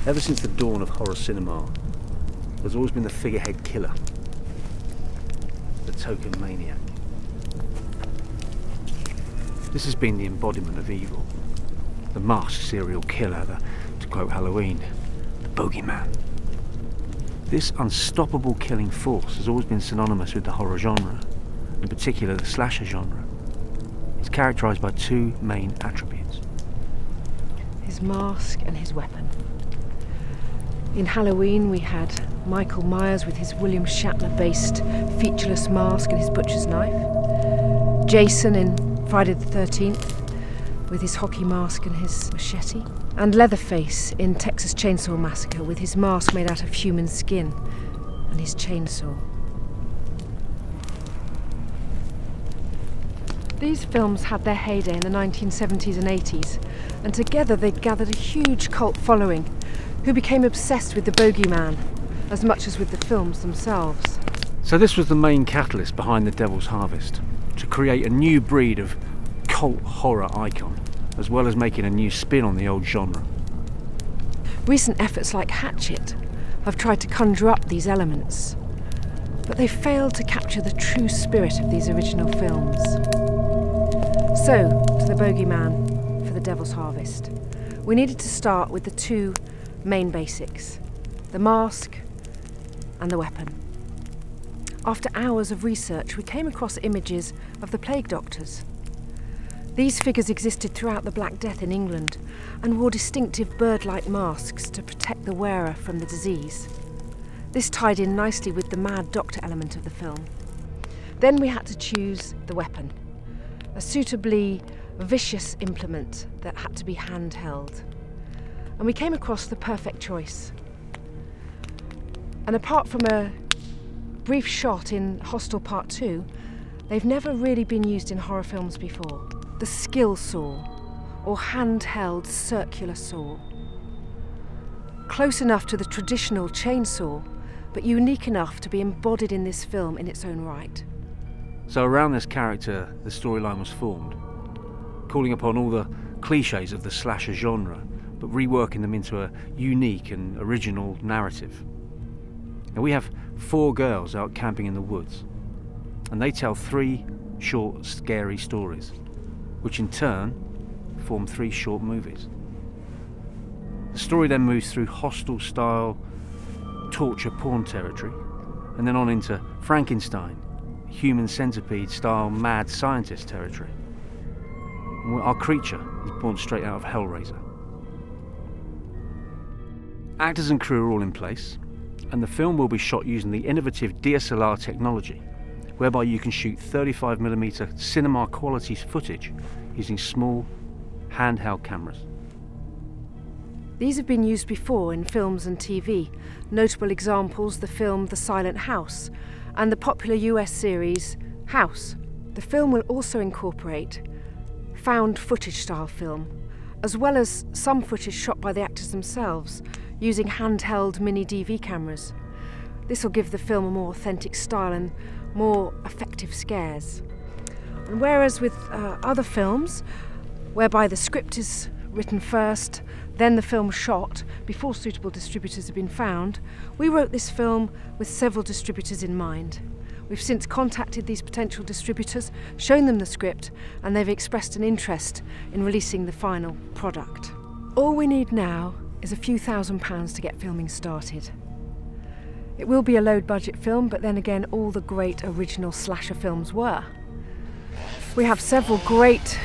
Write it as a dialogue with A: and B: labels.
A: Ever since the dawn of horror cinema, there's always been the figurehead killer, the token maniac. This has been the embodiment of evil, the masked serial killer, to quote Halloween, the bogeyman. This unstoppable killing force has always been synonymous with the horror genre, in particular the slasher genre. It's characterised by two main attributes:
B: his mask and his weapon. In Halloween we had Michael Myers with his William Shatner-based featureless mask and his butcher's knife. Jason in Friday the 13th with his hockey mask and his machete. And Leatherface in Texas Chainsaw Massacre with his mask made out of human skin and his chainsaw. These films had their heyday in the 1970s and 80s, and together they gathered a huge cult following who became obsessed with the bogeyman as much as with the films themselves.
A: So this was the main catalyst behind The Devil's Harvest, to create a new breed of cult horror icon, as well as making a new spin on the old genre.
B: Recent efforts like Hatchet have tried to conjure up these elements, but they failed to capture the true spirit of these original films. So, to the bogeyman for The Devil's Harvest, we needed to start with the two main basics: the mask and the weapon. After hours of research, we came across images of the plague doctors. These figures existed throughout the Black Death in England and wore distinctive bird-like masks to protect the wearer from the disease. This tied in nicely with the mad doctor element of the film. Then we had to choose the weapon, a suitably vicious implement that had to be handheld. And we came across the perfect choice. And apart from a brief shot in Hostel Part 2, they've never really been used in horror films before. The skill saw, or handheld circular saw. Close enough to the traditional chainsaw, but unique enough to be embodied in this film in its own right.
A: So around this character, the storyline was formed, calling upon all the cliches of the slasher genre, but reworking them into a unique and original narrative. Now we have 4 girls out camping in the woods, and they tell 3 short, scary stories, which in turn form 3 short movies. The story then moves through Hostel-style torture porn territory, and then on into Frankenstein, human centipede-style mad scientist territory. And our creature is born straight out of Hellraiser. Actors and crew are all in place, and the film will be shot using the innovative DSLR technology, whereby you can shoot 35mm cinema quality footage using small handheld cameras.
B: These have been used before in films and TV. Notable examples: the film The Silent House and the popular US series House. The film will also incorporate found footage style film, as well as some footage shot by the actors themselves using handheld mini DV cameras. This will give the film a more authentic style and more effective scares. And whereas with other films, whereby the script is written first, then the film shot before suitable distributors have been found, we wrote this film with several distributors in mind. We've since contacted these potential distributors, shown them the script, and they've expressed an interest in releasing the final product. All we need now is a few £1,000s to get filming started. It will be a low-budget film, but then again, all the great original slasher films were. We have several great